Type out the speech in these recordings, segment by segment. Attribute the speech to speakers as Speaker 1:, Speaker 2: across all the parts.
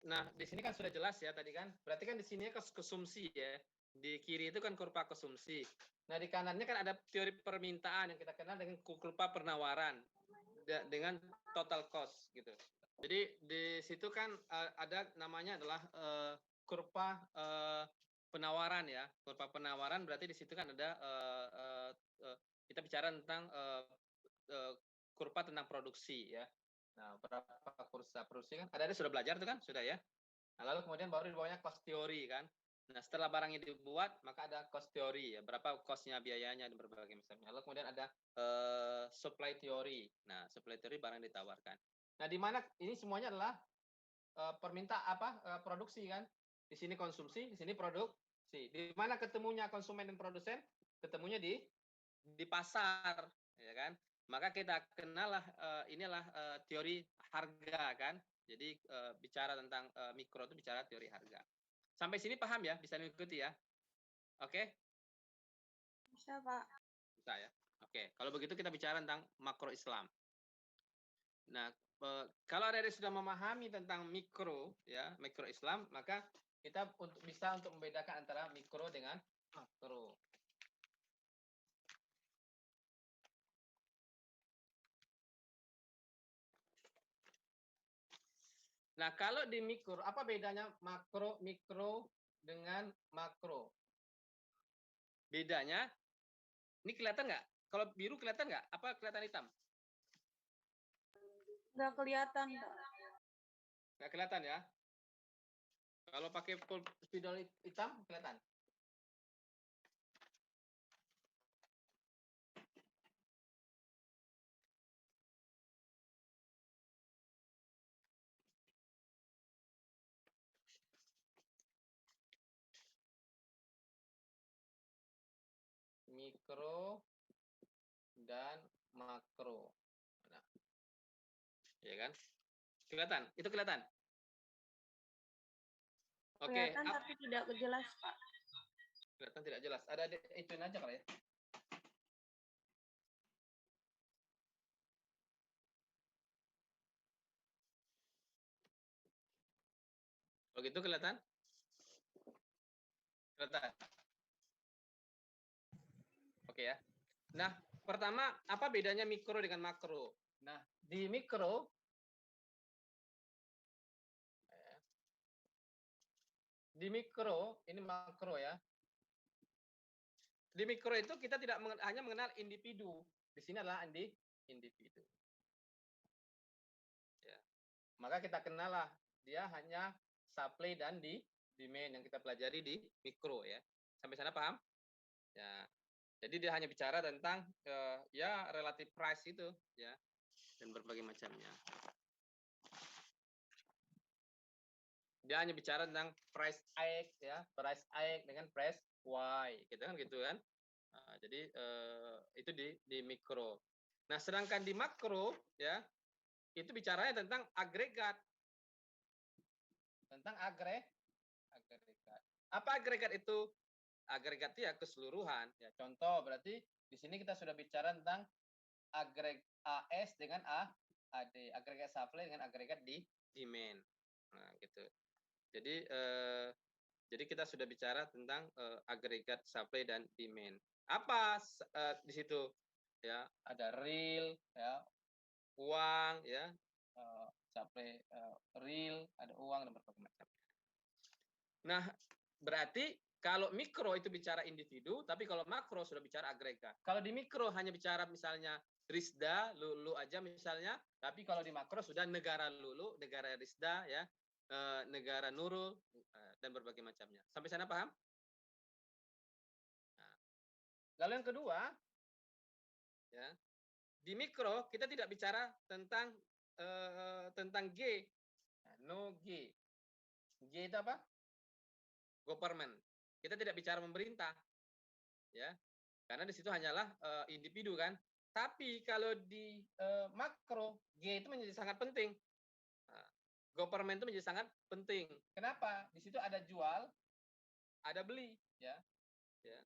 Speaker 1: Nah, di sini kan sudah jelas ya tadi kan. Berarti kan di sini konsumsi ya. Di kiri itu kan kurva konsumsi. Nah, di kanannya kan ada teori permintaan yang kita kenal dengan kurva penawaran dengan total cost gitu. Jadi di situ kan ada namanya adalah kurva penawaran ya. Kurva penawaran berarti di situ kan ada kita bicara tentang kurva tentang produksi ya. Nah, berapa kursa produksi kan? Ada sudah belajar tuh kan? Sudah ya. Nah, lalu kemudian baru di bawahnya cost teori kan. Nah, setelah barangnya dibuat, maka ada cost teori ya, berapa cost-nya, biayanya dan berbagai macamnya. Lalu kemudian ada supply teori. Nah, supply teori barang yang ditawarkan. Nah, di mana ini semuanya adalah produksi kan. Di sini konsumsi, di sini produksi. Di mana ketemunya konsumen dan produsen? Ketemunya di pasar, ya kan? Maka kita kenal lah inilah teori harga kan. Jadi bicara tentang mikro itu bicara teori harga. Sampai sini paham ya? Bisa mengikuti ya? Oke?
Speaker 2: Bisa, Pak.
Speaker 1: Bisa ya. Oke, kalau begitu kita bicara tentang makro Islam. Nah, kalau ada yang sudah memahami tentang mikro ya, mikro Islam, maka kita bisa untuk membedakan antara mikro dengan makro. Nah, kalau di mikro, apa bedanya makro, mikro dengan makro? Bedanya, ini kelihatan nggak? Kalau biru kelihatan nggak? Apa kelihatan hitam?
Speaker 2: Nggak kelihatan, Pak.
Speaker 1: Nggak kelihatan ya? Kalau pakai spidol hitam, kelihatan? Mikro dan makro. Nah, ya kan? Kelihatan? Itu kelihatan? Oke.
Speaker 2: Kelihatan tapi tidak jelas, Pak.
Speaker 1: Kelihatan tidak jelas. Ada ituin aja kali ya. Kalau gitu kelihatan? Kelihatan. Oke ya. Nah, pertama apa bedanya mikro dengan makro? Nah, di mikro ini makro ya. Di mikro itu kita tidak hanya mengenal individu. Di sini adalah individu. Ya. Maka kita kenal lah dia hanya supply dan demand yang kita pelajari di mikro ya. Sampai sana paham? Ya. Jadi dia hanya bicara tentang ya relative price itu ya dan berbagai macamnya. Dia hanya bicara tentang price X ya, price X dengan price Y, gitu kan? Nah, jadi itu di mikro. Nah, sedangkan di makro ya itu bicaranya tentang agregat, agregat. Apa agregat itu? Agregat itu ya keseluruhan. Ya, contoh berarti di sini kita sudah bicara tentang agregat AS dengan AD, agregat supply dengan agregat demand. Nah, gitu. Jadi kita sudah bicara tentang agregat supply dan demand. Apa di situ? Ya, ada real, ya, uang, ya, supply real, ada uang dan berbagai macam. Nah, berarti kalau mikro itu bicara individu, tapi kalau makro sudah bicara agregat. Kalau di mikro hanya bicara misalnya Risda, Lulu aja misalnya, tapi kalau di makro sudah negara Lulu, negara Risda, ya, negara Nurul, dan berbagai macamnya. Sampai sana paham? Nah, lalu yang kedua, ya, di mikro kita tidak bicara tentang G, nah, no G. G itu apa? Government. Kita tidak bicara pemerintah, ya, karena di situ hanyalah individu kan. Tapi kalau di makro, G itu menjadi sangat penting. Nah, government itu menjadi sangat penting. Kenapa? Di situ ada jual, ada beli, ya, ya,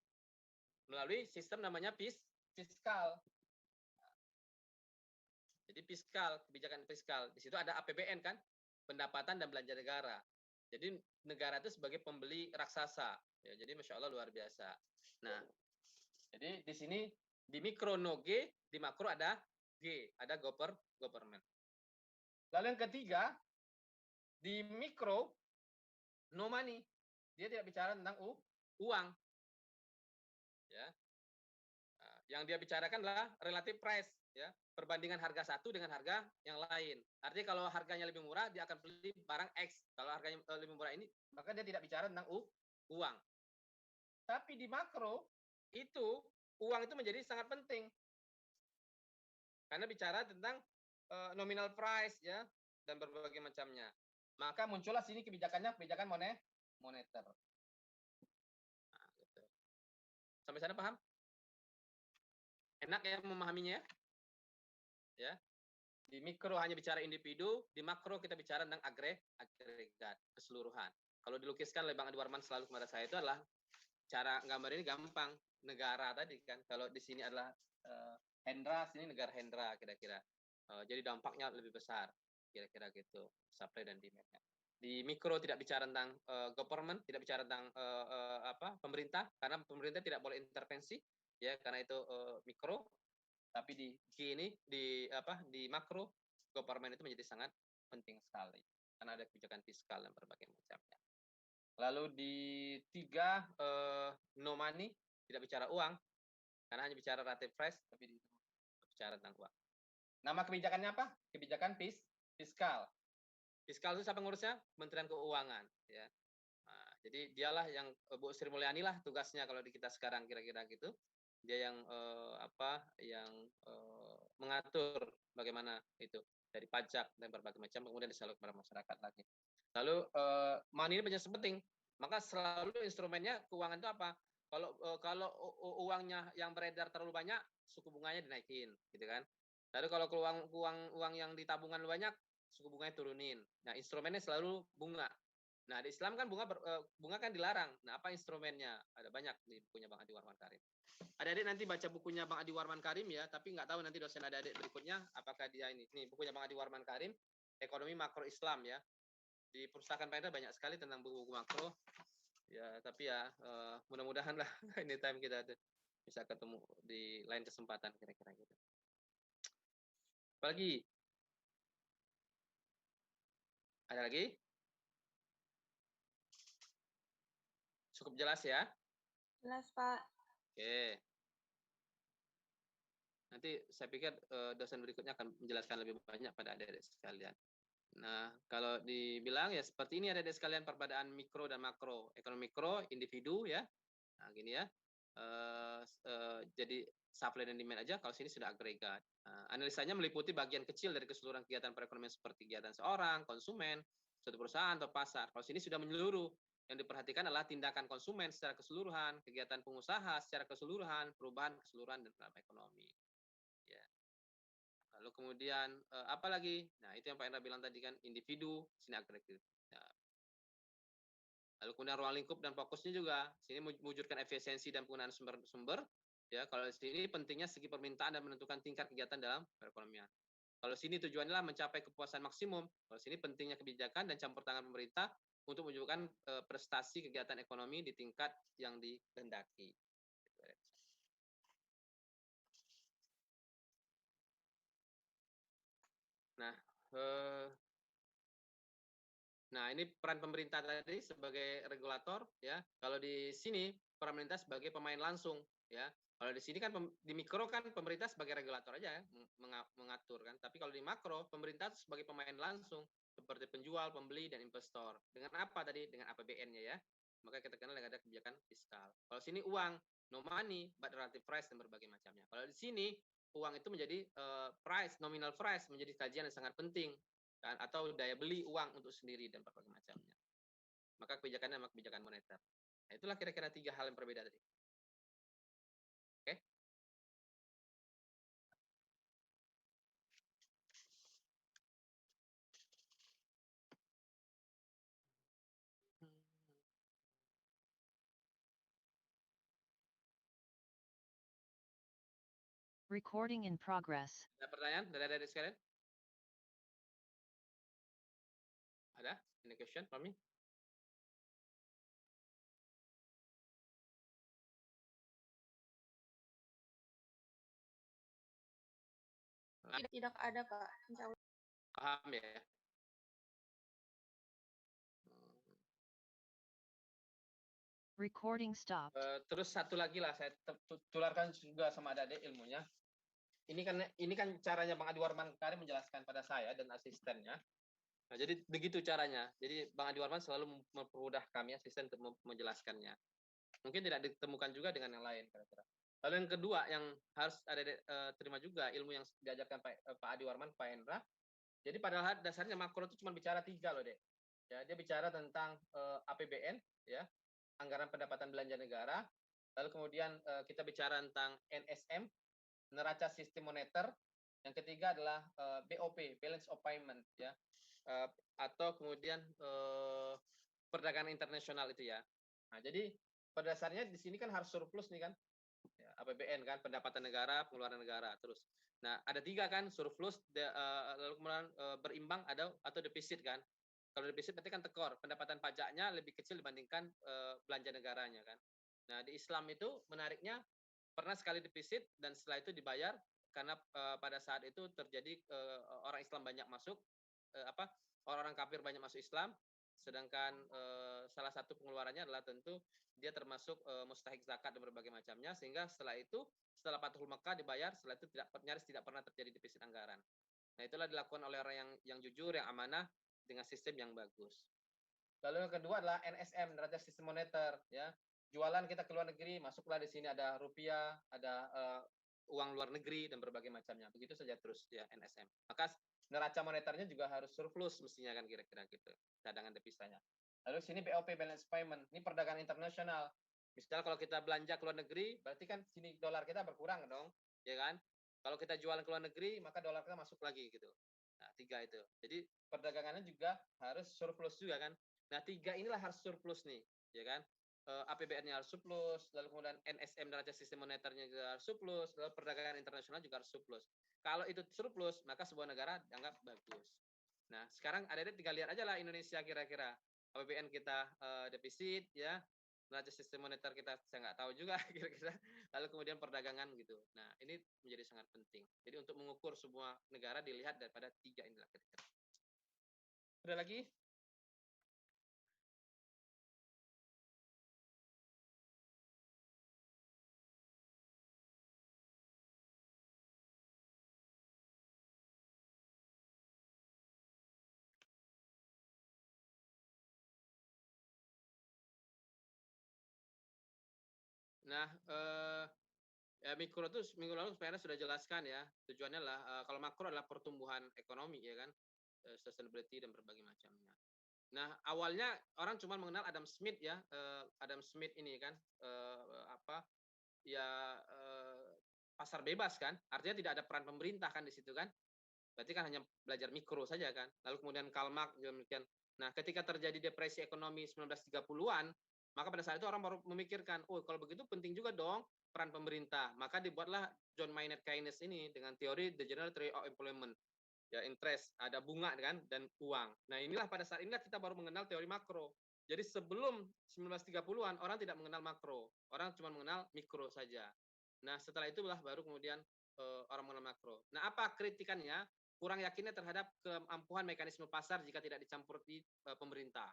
Speaker 1: melalui sistem namanya fiskal. Jadi fiskal, kebijakan fiskal. Di situ ada APBN kan, pendapatan dan belanja negara. Jadi negara itu sebagai pembeli raksasa. Ya, jadi Masya Allah luar biasa. Nah, jadi di sini di mikro no G, di makro ada G, ada government. Lalu yang ketiga, di mikro no money. Dia tidak bicara tentang uang. Ya. Nah, yang dia bicarakan adalah relative price, ya, perbandingan harga satu dengan harga yang lain. Artinya kalau harganya lebih murah, dia akan beli barang X. Kalau harganya lebih murah ini, maka dia tidak bicara tentang uang. Tapi di makro itu uang itu menjadi sangat penting karena bicara tentang nominal price, ya, dan berbagai macamnya. Maka muncullah sini kebijakannya kebijakan moneter. Nah, gitu. Sampai sana paham? Enak ya memahaminya ya? Ya. Di mikro hanya bicara individu, di makro kita bicara tentang agregat, keseluruhan. Kalau dilukiskan oleh Bang Adi Warman selalu kepada saya itu adalah cara gambar ini gampang. Negara tadi kan, kalau di sini adalah Hendra, sini negara Hendra kira-kira. Jadi dampaknya lebih besar, kira-kira gitu, supply dan demand-nya. Di mikro tidak bicara tentang government, tidak bicara tentang pemerintah, karena pemerintah tidak boleh intervensi, ya, karena itu mikro. Tapi di G ini di makro government itu menjadi sangat penting sekali karena ada kebijakan fiskal dan berbagai macamnya. Lalu di 3 no money, tidak bicara uang karena hanya bicara relative price, tapi bicara tentang uang. Nama kebijakannya apa? Kebijakan fiskal. Fiskal itu siapa ngurusnya? Kementerian Keuangan, ya. Nah, jadi dialah yang Bu Sri Mulyani lah tugasnya kalau di kita sekarang kira-kira gitu. Dia yang mengatur bagaimana itu dari pajak dan berbagai macam, kemudian disalurkan kepada masyarakat lagi. Lalu money ini menjadi penting, maka selalu instrumennya keuangan itu apa? Kalau uangnya yang beredar terlalu banyak, suku bunganya dinaikin, gitu kan? Lalu kalau uang yang di tabungan banyak, suku bunganya turunin. Nah, instrumennya selalu bunga. Nah, di Islam kan bunga kan dilarang. Nah, apa instrumennya? Ada banyak di bukunya Bang Adi Warman Karim. Adik-adik nanti baca bukunya Bang Adi Warman Karim ya, tapi nggak tahu nanti dosen adik-adik berikutnya apakah dia ini. Nih, bukunya Bang Adi Warman Karim, Ekonomi Makro Islam ya. Di perpustakaan Penda banyak sekali tentang buku-buku makro. Ya, tapi ya mudah-mudahan lah anytime kita bisa ketemu di lain kesempatan kira-kira gitu. Apalagi? Ada lagi? Cukup jelas ya?
Speaker 2: Jelas, Pak.
Speaker 1: Oke. Nanti saya pikir dosen berikutnya akan menjelaskan lebih banyak pada adik-adik sekalian. Nah, kalau dibilang ya seperti ini adik-adik sekalian perbedaan mikro dan makro. Ekonomi mikro, individu ya. Nah, gini ya. Jadi supply dan demand aja, kalau sini sudah agregat. Analisanya meliputi bagian kecil dari keseluruhan kegiatan perekonomian seperti kegiatan seorang, konsumen, suatu perusahaan atau pasar. Kalau sini sudah menyeluruh. Yang diperhatikan adalah tindakan konsumen secara keseluruhan, kegiatan pengusaha secara keseluruhan, perubahan keseluruhan dan dalam ekonomi. Ya. Lalu kemudian apa lagi? Nah, itu yang Pak Indra bilang tadi kan, individu, sini agregat. Ya. Lalu kemudian ruang lingkup dan fokusnya juga. Sini mewujudkan efisiensi dan penggunaan sumber-sumber. Ya, kalau di sini pentingnya segi permintaan dan menentukan tingkat kegiatan dalam perekonomian. Kalau sini tujuannya adalah mencapai kepuasan maksimum. Kalau sini pentingnya kebijakan dan campur tangan pemerintah untuk menunjukkan prestasi kegiatan ekonomi di tingkat yang dikehendaki. Nah, ini peran pemerintah tadi sebagai regulator ya. Kalau di sini peran pemerintah sebagai pemain langsung ya. Kalau di sini kan di mikro kan pemerintah sebagai regulator aja ya, mengatur kan. Tapi kalau di makro pemerintah sebagai pemain langsung seperti penjual, pembeli dan investor. Dengan apa tadi? Dengan APBN-nya ya. Maka kita kenal dengan ada kebijakan fiskal. Kalau sini uang, no money, but relative price dan berbagai macamnya. Kalau di sini uang itu menjadi price, nominal price menjadi kajian yang sangat penting kan, atau daya beli uang untuk sendiri dan berbagai macamnya. Maka kebijakannya memang kebijakan moneter. Nah, itulah kira-kira 3 hal yang berbeda tadi. Oke?
Speaker 3: Recording in progress.
Speaker 1: Ada pertanyaan dari adik sekalian? Any question for me?
Speaker 2: Tidak ada, Pak. Insya Allah.
Speaker 1: Paham ya?
Speaker 3: Recording stopped.
Speaker 1: Terus satu lagi lah saya tularkan juga sama adik-adik ilmunya. Ini kan caranya Bang Adi Warman kemarin menjelaskan pada saya dan asistennya. Nah, jadi begitu caranya. Jadi Bang Adi Warman selalu mempermudah kami asisten untuk menjelaskannya. Mungkin tidak ditemukan juga dengan yang lain kira-kira. Lalu yang kedua yang harus ada terima juga ilmu yang diajarkan Pak Adi Warman, Pak Hendra. Jadi padahal dasarnya makro itu cuma bicara 3 loh, Dek. Ya, dia bicara tentang APBN, ya, anggaran pendapatan belanja negara. Lalu kemudian kita bicara tentang NSM, neraca sistem moneter. Yang ketiga adalah BOP, balance of payment, ya, atau kemudian perdagangan internasional itu ya. Nah, jadi pada dasarnya di sini kan harus surplus nih kan, ya, APBN kan, pendapatan negara, pengeluaran negara, terus. Nah, ada 3 kan, surplus, lalu kemudian berimbang atau defisit kan. Kalau defisit berarti kan tekor, pendapatan pajaknya lebih kecil dibandingkan belanja negaranya kan. Nah, di Islam itu menariknya pernah sekali defisit dan setelah itu dibayar karena pada saat itu terjadi orang Islam banyak masuk, orang-orang kafir banyak masuk Islam, sedangkan salah satu pengeluarannya adalah tentu dia termasuk mustahik zakat dan berbagai macamnya, sehingga setelah Fathul Makkah dibayar, setelah itu nyaris tidak pernah terjadi defisit anggaran. Nah, itulah dilakukan oleh orang yang jujur, yang amanah dengan sistem yang bagus. Lalu yang kedua adalah NSM, neraca sistem moneter, ya. Jualan kita ke luar negeri, masuklah di sini ada rupiah, ada uang luar negeri dan berbagai macamnya. Begitu saja terus ya NSM. Maka neraca moneternya juga harus surplus mestinya kan kira-kira gitu, cadangan devisanya. Lalu sini BOP, balance payment, ini perdagangan internasional. Misalnya kalau kita belanja ke luar negeri, berarti kan sini dolar kita berkurang dong, ya kan? Kalau kita jualan ke luar negeri, maka dolar kita masuk lagi gitu. Nah, 3 itu. Jadi perdagangannya juga harus surplus juga kan. Nah, 3 inilah harus surplus nih, ya kan? APBN-nya harus surplus, lalu kemudian NSM neraca sistem moneternya juga harus surplus, lalu perdagangan internasional juga harus surplus. Kalau itu surplus, maka sebuah negara dianggap bagus. Nah, sekarang adik-adik tinggal lihat aja lah Indonesia kira-kira. APBN kita defisit, ya, neraca sistem moneter kita saya nggak tahu juga kira-kira. Lalu kemudian perdagangan gitu. Nah, ini menjadi sangat penting. Jadi untuk mengukur sebuah negara dilihat daripada 3 inilah kira-kira. Ada lagi? Nah, ya mikro itu minggu lalu sebenarnya sudah jelaskan ya. Tujuannya adalah kalau makro adalah pertumbuhan ekonomi ya kan, sustainability dan berbagai macamnya. Nah, awalnya orang cuma mengenal Adam Smith ya, Adam Smith ini kan ya pasar bebas kan, artinya tidak ada peran pemerintah kan di situ kan. Berarti kan hanya belajar mikro saja kan. Lalu kemudian Karl Marx juga demikian. Nah, ketika terjadi depresi ekonomi 1930-an, maka pada saat itu orang baru memikirkan, oh kalau begitu penting juga dong peran pemerintah. Maka dibuatlah John Maynard Keynes ini dengan teori The General Theory of Employment. Ya, interest, ada bunga kan dan uang. Nah, inilah pada saat inilah kita baru mengenal teori makro. Jadi sebelum 1930-an orang tidak mengenal makro, orang cuma mengenal mikro saja. Nah, setelah itulah baru kemudian orang mengenal makro. Nah, apa kritikannya? Kurang yakinnya terhadap kemampuan mekanisme pasar jika tidak dicampur di pemerintah.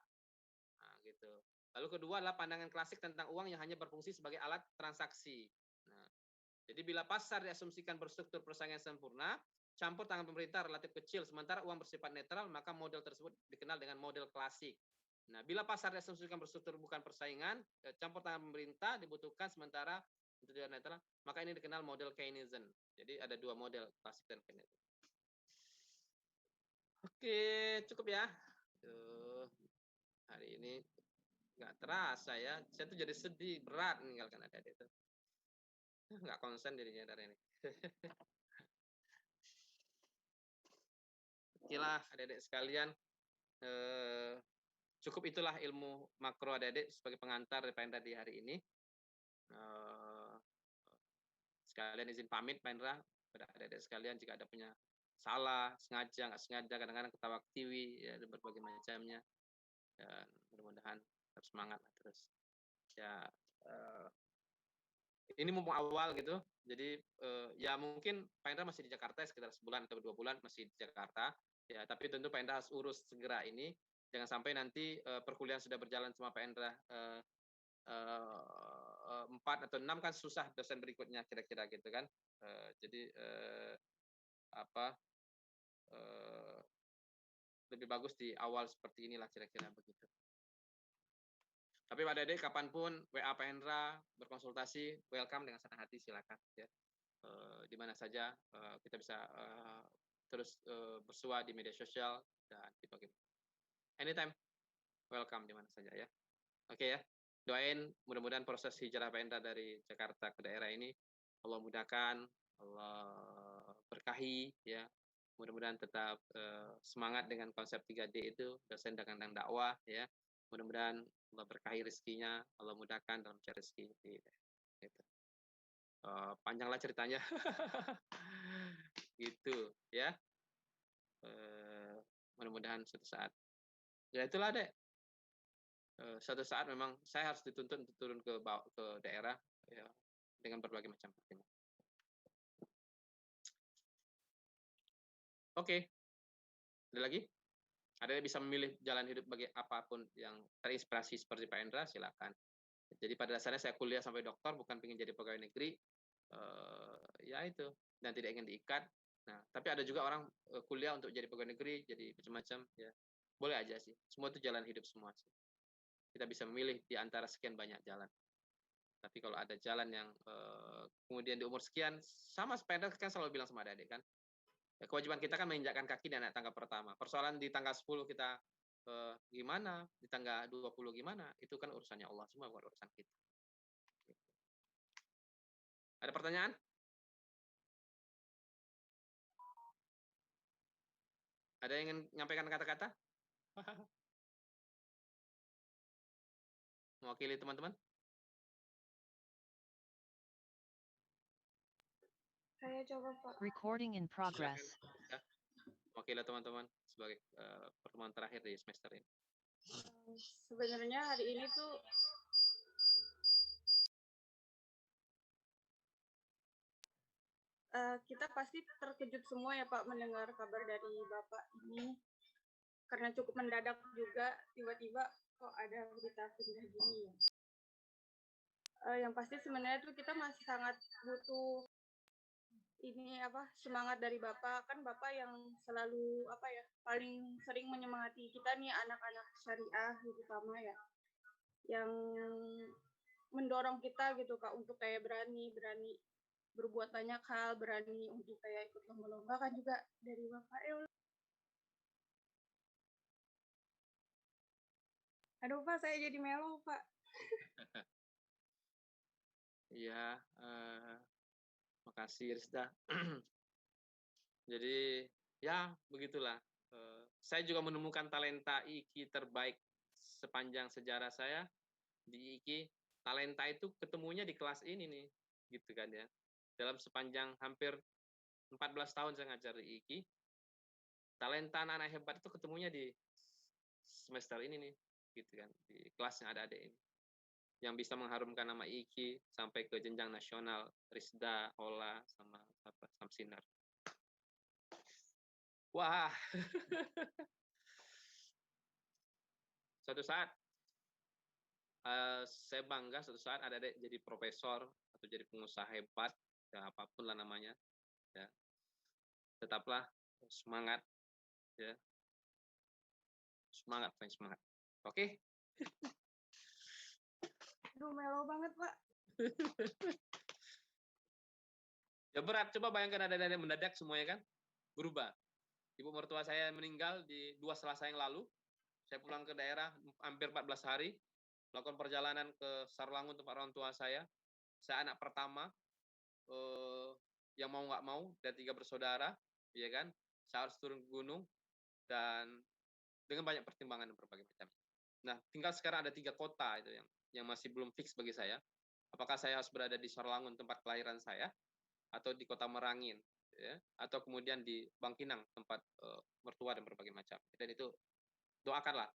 Speaker 1: Nah, gitu. Lalu kedua adalah pandangan klasik tentang uang yang hanya berfungsi sebagai alat transaksi. Nah, jadi bila pasar diasumsikan berstruktur persaingan sempurna, campur tangan pemerintah relatif kecil, sementara uang bersifat netral, maka model tersebut dikenal dengan model klasik. Nah, bila pasar diasumsikan berstruktur bukan persaingan, campur tangan pemerintah dibutuhkan sementara tujuan netral, maka ini dikenal model Keynesian. Jadi ada 2 model, klasik dan Keynesian. Oke, cukup ya. Hari ini nggak terasa ya. Saya tuh jadi sedih, berat meninggalkan adik-adik itu. Nggak konsen dirinya dari ini. Oke lah, adik-adik sekalian. Cukup itulah ilmu makro adik-adik sebagai pengantar Pak Hendra di hari ini. Sekalian izin pamit Pak Hendra pada adik-adik sekalian jika ada punya salah, sengaja, nggak sengaja, kadang-kadang ketawa ketiwi, ya, dan berbagai macamnya. dan mudah-mudahan tetap semangat terus. Ya, ini mumpung awal gitu, jadi ya mungkin Pak Indra masih di Jakarta sekitar sebulan atau 2 bulan masih di Jakarta, ya tapi tentu Pak Indra harus urus segera ini, jangan sampai nanti perkuliahan sudah berjalan sama Pak Indra 4 atau 6 kan susah dosen berikutnya kira-kira gitu kan. Jadi apa lebih bagus di awal seperti inilah kira-kira begitu. Tapi Pak Dede kapanpun WA Pak Hendra berkonsultasi, welcome dengan senang hati silakan ya. Di mana saja kita bisa terus bersua di media sosial dan di anytime welcome di mana saja ya. Oke ya. Doain mudah-mudahan proses hijrah Pak Hendra dari Jakarta ke daerah ini Allah mudahkan, Allah berkahi ya. Mudah-mudahan tetap semangat dengan konsep 3D itu, dosen dengan dakwah ya. Mudah-mudahan Allah berkahi rezekinya, Allah mudahkan dalam mencari rezeki gitu. Panjanglah ceritanya. Gitu ya. Mudah-mudahan suatu saat. Ya itulah deh. Suatu saat memang saya harus dituntut untuk turun ke daerah ya, dengan berbagai macam pertimbangan. Oke. Ada lagi? Ada yang bisa memilih jalan hidup bagi apapun yang terinspirasi seperti Pak Endra, silakan. Jadi pada dasarnya saya kuliah sampai doktor bukan ingin jadi pegawai negeri, ya itu, dan tidak ingin diikat. Nah, tapi ada juga orang kuliah untuk jadi pegawai negeri, jadi macam-macam, ya boleh aja sih. Semua itu jalan hidup semua sih. Kita bisa memilih di antara sekian banyak jalan. Tapi kalau ada jalan yang kemudian di umur sekian, sama sepeda kan selalu bilang sama adik-adik kan, kewajiban kita kan menginjakkan kaki dan naik tangga pertama. Persoalan di tangga 10 kita gimana, di tangga 20 gimana, itu kan urusannya Allah semua, bukan urusan kita. Ada pertanyaan? Ada yang ingin menyampaikan kata-kata? Mewakili teman-teman?
Speaker 2: Saya coba Pak.
Speaker 3: Recording in progress.
Speaker 1: Ya. Mewakili teman-teman sebagai pertemuan terakhir di semester ini.
Speaker 2: Sebenarnya hari ini tuh kita pasti terkejut semua ya Pak mendengar kabar dari Bapak ini, karena cukup mendadak juga, tiba-tiba kok ada berita pindah gini ya. Yang pasti sebenarnya tuh kita masih sangat butuh ini semangat dari Bapak, kan Bapak yang selalu paling sering menyemangati kita nih anak-anak syariah terutama ya, yang mendorong kita gitu Kak untuk kayak berani berbuat banyak hal, berani untuk kayak ikut lomba-lomba kan juga dari Bapak. Aduh Pak, saya jadi melo Pak.
Speaker 1: Iya, makasih Rizda. Jadi ya begitulah. Saya juga menemukan talenta IKI terbaik sepanjang sejarah saya di IKI. Talenta itu ketemunya di kelas ini nih, gitu kan ya. Dalam sepanjang hampir 14 tahun saya ngajar di IKI, talenta anak-anak hebat itu ketemunya di semester ini nih, gitu kan, di kelas yang ada ini. Yang bisa mengharumkan nama IKI sampai ke jenjang nasional, Rizda, Ola, sama Samsinar. Wah, suatu saat saya bangga suatu saat ada jadi profesor atau jadi pengusaha hebat, ya apapun lah namanya, ya tetaplah semangat, ya semangat, semangat. Oke?
Speaker 2: Aduh, melo banget Pak.
Speaker 1: Ya berat, coba bayangkan ada yang mendadak semuanya kan, berubah. Ibu mertua saya meninggal di 2 Selasa yang lalu. Saya pulang ke daerah hampir 14 hari, melakukan perjalanan ke Sarlangun tempat orang tua saya. Saya anak pertama, yang mau nggak mau, dan 3 bersaudara, ya kan. Saya harus turun ke gunung, dan dengan banyak pertimbangan dan berbagai macam. Nah, tinggal sekarang ada 3 kota itu yang masih belum fix bagi saya. Apakah saya harus berada di Sarlangun tempat kelahiran saya, atau di Kota Merangin, ya, atau kemudian di Bangkinang tempat mertua dan berbagai macam. Dan itu doakanlah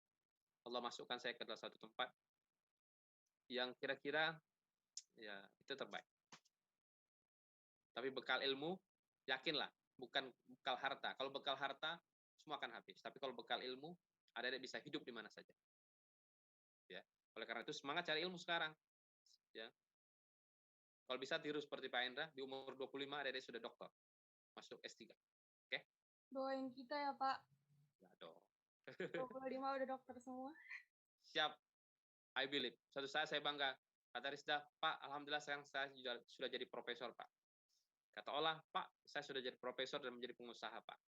Speaker 1: Allah masukkan saya ke dalam satu tempat yang kira-kira ya itu terbaik. Tapi bekal ilmu, yakinlah, bukan bekal harta. Kalau bekal harta, semua akan habis. Tapi kalau bekal ilmu, adik-adik bisa hidup di mana saja. Ya. Oleh karena itu semangat cari ilmu sekarang. Ya. Kalau bisa tiru seperti Pak Endra, di umur 25 adik-adik sudah doktor. Masuk S3. Oke?
Speaker 2: Doain kita ya, Pak.
Speaker 1: Ya dong.
Speaker 2: 25 udah dokter semua.
Speaker 1: Siap. I believe. Suatu saat saya bangga. Kata Rizda, Pak, alhamdulillah sekarang saya sudah jadi profesor, Pak. Kata Olah, Pak, saya sudah jadi profesor dan menjadi pengusaha, Pak.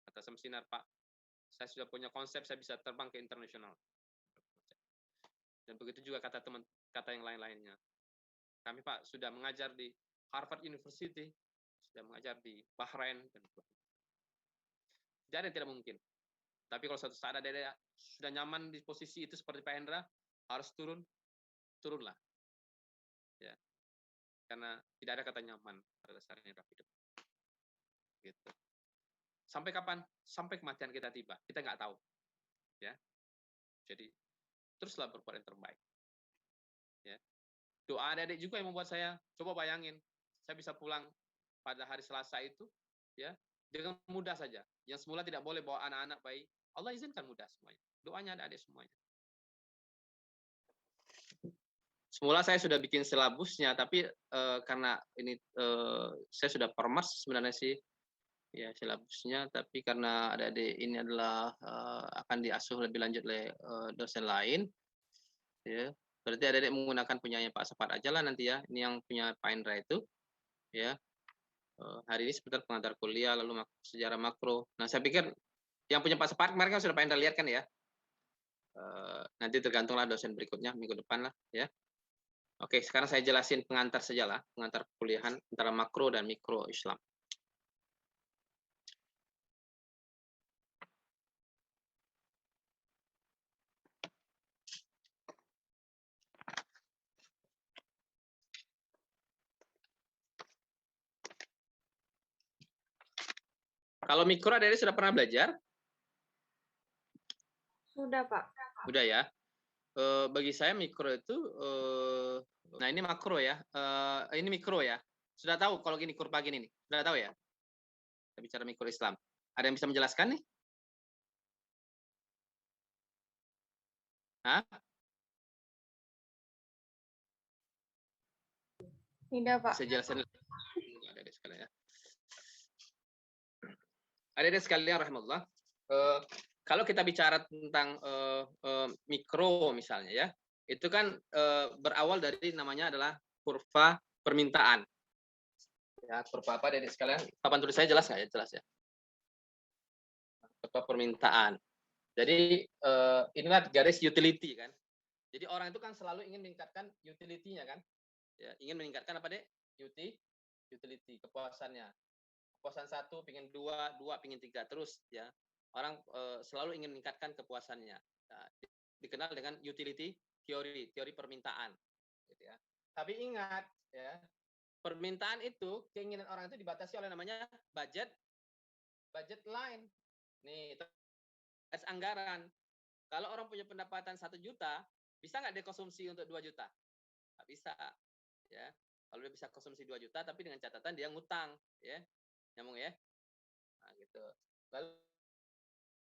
Speaker 1: Kata Semsinar, Pak, saya sudah punya konsep, saya bisa terbang ke internasional. Dan begitu juga kata yang lain-lainnya. Kami, Pak, sudah mengajar di Harvard University, sudah mengajar di Bahrain, dan tidak ada yang tidak mungkin. Tapi kalau suatu saat ada sudah nyaman di posisi itu seperti Pak Hendra, harus turunlah. Ya. Karena tidak ada kata nyaman pada dasarnya dalam hidup. Gitu. Sampai kapan? Sampai kematian kita tiba. Kita nggak tahu. Ya. Jadi teruslah berbuat yang terbaik. Ya. Doa adik-adik juga yang membuat saya coba bayangin, saya bisa pulang pada hari Selasa itu, ya dengan mudah saja. Yang semula tidak boleh bawa anak-anak bayi, Allah izinkan mudah semuanya. Doanya adik-adik semuanya. Semula saya sudah bikin silabusnya, tapi karena ini saya sudah permas sebenarnya sih, ya silabusnya, tapi karena adik-adik ini adalah akan diasuh lebih lanjut oleh dosen lain, ya berarti adik-adik menggunakan punyanya Pak Safat aja lah nanti ya. Ini yang punya Pak Indra itu, ya hari ini sebentar pengantar kuliah, lalu sejarah makro. Nah saya pikir yang punya Pak Safat kemarin kan sudah Pak Indra lihat kan ya. Nanti tergantunglah dosen berikutnya minggu depan lah, ya. Oke, sekarang saya jelasin pengantar sajalah, pengantar kuliahan antara makro dan mikro Islam. Kalau mikro adik-adik sudah pernah belajar?
Speaker 2: Sudah, Pak.
Speaker 1: Sudah ya. Bagi saya mikro itu, nah ini makro ya, ini mikro ya. Sudah tahu kalau gini kurva gini nih, sudah tahu ya? Kita bicara mikro Islam. Ada yang bisa menjelaskan nih? Hah?
Speaker 2: Tidak, Pak.
Speaker 1: Bisa jelasin adik-adik sekalian ya. Adik-adik sekalian rahmatullah. Kalau kita bicara tentang mikro misalnya ya, itu kan berawal dari namanya adalah kurva permintaan. Ya, kurva apa adik-adik sekalian? Papan tulis saya jelas nggak ya? Jelas ya. Kurva permintaan. Jadi inilah garis utility kan. Jadi orang itu kan selalu ingin meningkatkan utility-nya kan. Ya, ingin meningkatkan apa deh? Utility, kepuasannya. Kepuasan 1, pingin 2, 2 pingin 3 terus ya. Orang selalu ingin meningkatkan kepuasannya. Nah, dikenal dengan utility teori permintaan gitu ya. Tapi ingat ya, permintaan itu, keinginan orang itu dibatasi oleh namanya budget line. Nih, itu anggaran. Kalau orang punya pendapatan 1 juta, bisa nggak dia konsumsi untuk 2 juta? Nggak bisa. Ya. Kalau dia bisa konsumsi 2 juta, tapi dengan catatan dia ngutang. Ya. Nyambung ya? Nah, gitu. Lalu